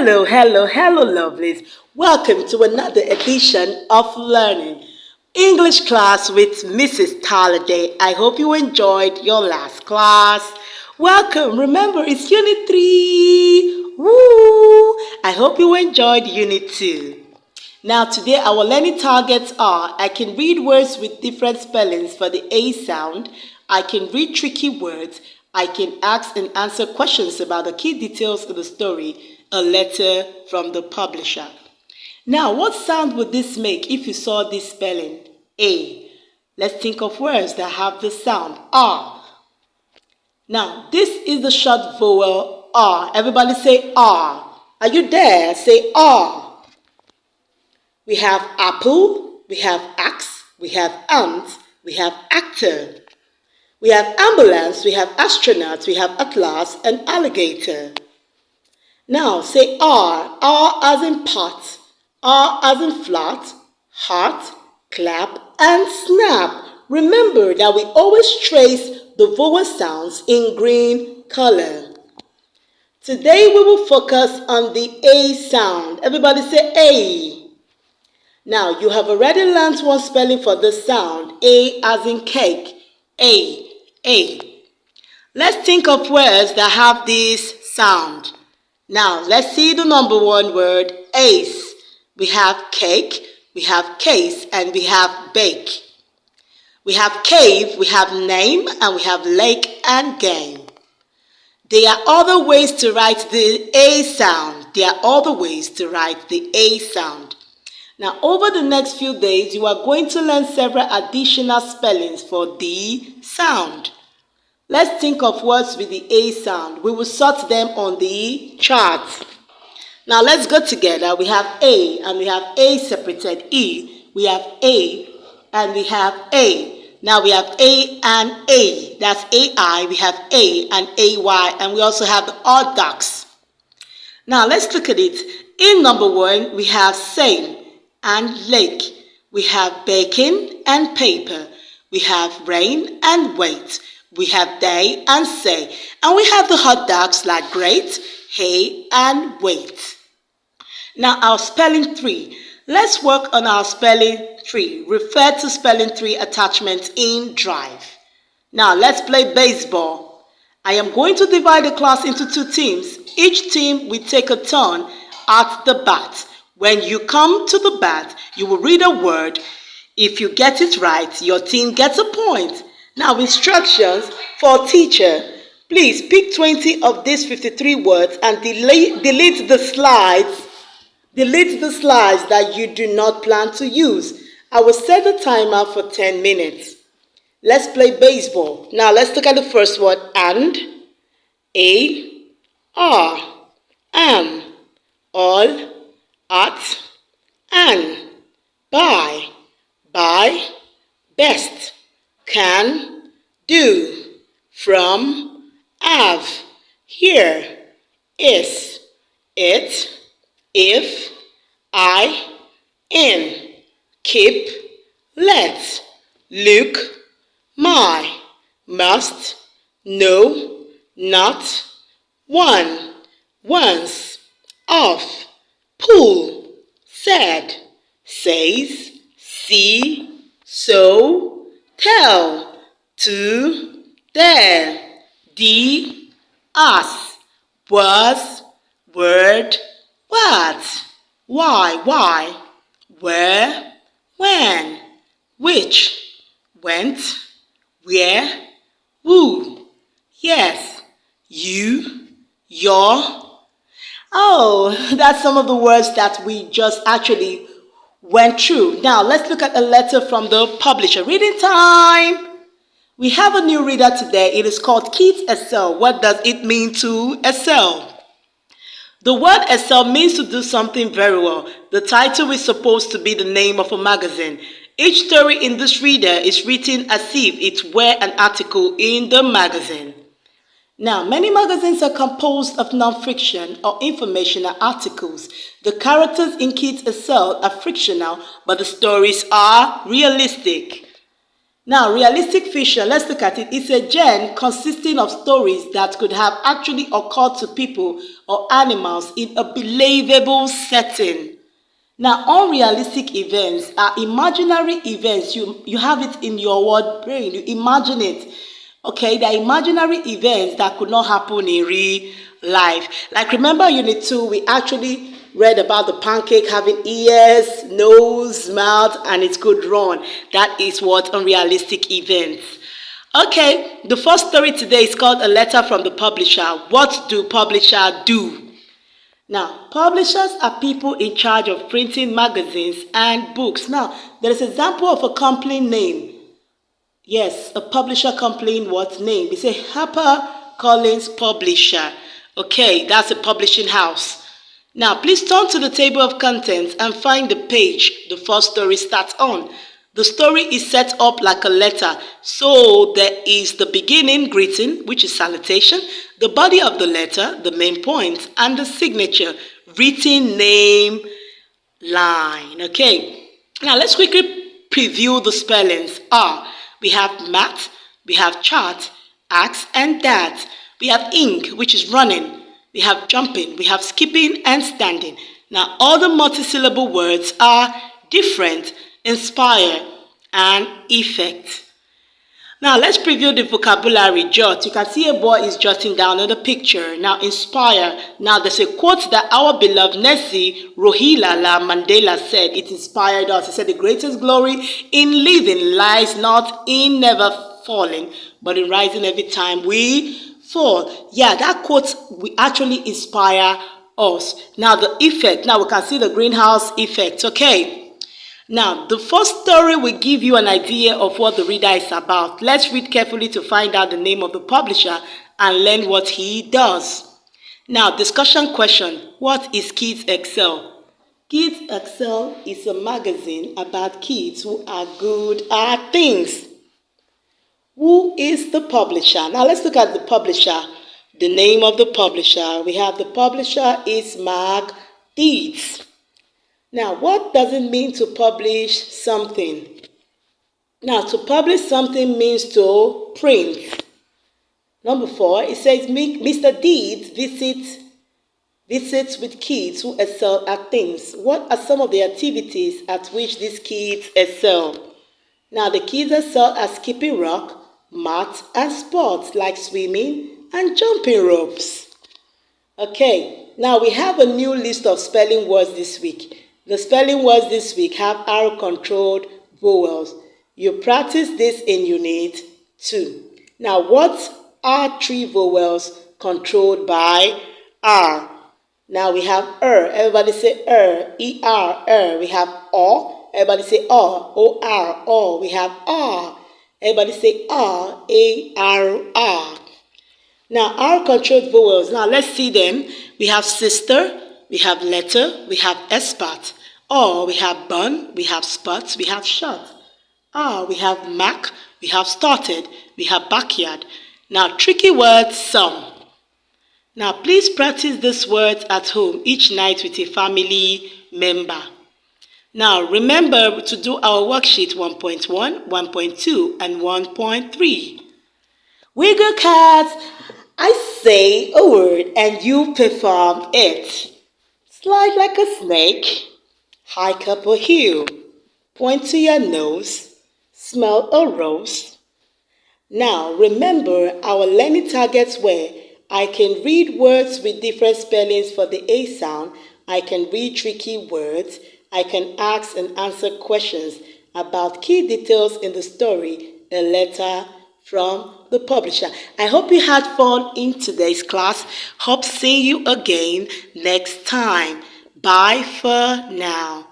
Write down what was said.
Hello, lovelies. Welcome to another edition of Learning English class with Mrs. Talladay. I hope you enjoyed your last class. Welcome. Remember, it's Unit 3. Woo! I hope you enjoyed Unit 2. Now, today our learning targets are: I can read words with different spellings for the A sound. I can read tricky words. I can ask and answer questions about the key details of the story. A letter from the publisher. Now, what sound would this make if you saw this spelling? A. Let's think of words that have the sound R. Now, this is the short vowel R. Everybody say R. Are you there? Say R. We have apple, we have axe, we have ant, we have actor. We have ambulance, we have astronaut, we have atlas and alligator. Now say R. R as in pot, R as in flat, heart, clap, and snap. Remember that we always trace the vowel sounds in green color. Today we will focus on the A sound. Everybody say A. Now you have already learned one spelling for this sound. A as in cake. A. Let's think of words that have this sound. Now, let's see the number one word, ace. We have cake, we have case, and we have bake. We have cave, we have name, and we have lake and game. There are other ways to write the A sound. Now, over the next few days, you are going to learn several additional spellings for the sound. Let's think of words with the A sound. We will sort them on the chart. Now let's go together. We have A and we have A separated E. We have A and we have A. Now we have A and A. That's AI. We have A and AY. And we also have the odd ducks. Now let's look at it. In number one, we have same and lake. We have bacon and paper. We have rain and wait. We have day and say. And we have the hot dogs like great, hey, and wait. Now our spelling tree. Let's work on our spelling tree. Refer to spelling tree attachment in Drive. Now let's play baseball. I am going to divide the class into two teams. Each team will take a turn at the bat. When you come to the bat, you will read a word. If you get it right, your team gets a point. Now, instructions for teacher. Please pick 20 of these 53 words and delete the slides. Delete the slides that you do not plan to use. I will set the timer for 10 minutes. Let's play baseball. Now, let's look at the first word. And, a, are, am, all, at, an, by, best, can, do, from, have, here, is, it, if, I, in, keep, let, look, my, must, no, not, one, once, off, pull, said, says, see, so, tell, to, there, the, us, was, word, what, why, where, when, which, went, where, who, yes, you, your. Oh, that's some of the words that we just actually went through. Now, let's look at a letter from the publisher. Reading time. We have a new reader today. It is called Kids Excel. What does it mean to excel? The word excel means to do something very well. The title is supposed to be the name of a magazine. Each story in this reader is written as if it were an article in the magazine. Now, many magazines are composed of non-fiction or informational articles. The characters in Kids Excel are fictional, but the stories are realistic. Now, realistic fiction, let's look at it. It's a genre consisting of stories that could have actually occurred to people or animals in a believable setting. Now, unrealistic events are imaginary events. You have it in your word brain. You imagine it. Okay, they are imaginary events that could not happen in real life. Like remember Unit 2, we actually read about the pancake having ears, nose, mouth, and it could run. That is what unrealistic events. Okay, the first story today is called A Letter from the Publisher. What do publishers do? Now, publishers are people in charge of printing magazines and books. Now, there is an example of a company name. Yes, a publisher company what name? They say Harper Collins Publisher. Okay, that's a publishing house. Now, please turn to the table of contents and find the page the first story starts on. The story is set up like a letter. So there is the beginning greeting, which is salutation, the body of the letter, the main point, and the signature, written name line. Okay, now let's quickly preview the spellings. We have math, we have chart, axe and dat. We have ink, which is running. We have jumping, we have skipping and standing. Now all the multisyllable words are different, inspire and effect. Now let's preview the vocabulary. Jot. You can see a boy is jotting down on the picture. Now inspire. Now there's a quote that our beloved Nessie Rohila Mandela said. It inspired us. He said the greatest glory in living lies not in never falling, but in rising every time we fall. Yeah, that quote will actually inspire us. Now the effect. Now we can see the greenhouse effect. Okay. Now, the first story will give you an idea of what the reader is about. Let's read carefully to find out the name of the publisher and learn what he does. Now, discussion question. What is Kids Excel? Kids Excel is a magazine about kids who are good at things. Who is the publisher? Now, let's look at the publisher. The name of the publisher. We have the publisher is Mark Dietz. Now, what does it mean to publish something? Now, to publish something means to print. Number 4, it says Mr. Deeds visits with kids who excel at things. What are some of the activities at which these kids excel? Now, the kids excel at skipping rock, math, and sports like swimming and jumping ropes. Okay, now we have a new list of spelling words this week. The spelling words this week have R-controlled vowels. You practice this in Unit 2. Now, what are 3 vowels controlled by R? Now, we have Everybody say E-R. We have O. Everybody say O. O-R. O. We have R. Everybody say R. A-R-R. Now, R-controlled vowels. Now, let's see them. We have sister. We have letter. We have expert. O, we have bun, we have spots, we have shot. R, we have Mac, we have started, we have backyard. Now, tricky word, some. Now, please practice these words at home each night with a family member. Now, remember to do our worksheet 1.1, 1.2, and 1.3. Wiggle cats. I say a word and you perform it. Slide like a snake. Hike up a hill, point to your nose, smell a rose. Now, remember our learning targets were I can read words with different spellings for the A sound, I can read tricky words, I can ask and answer questions about key details in the story, A Letter from the Publisher. I hope you had fun in today's class. Hope see you again next time. Bye for now.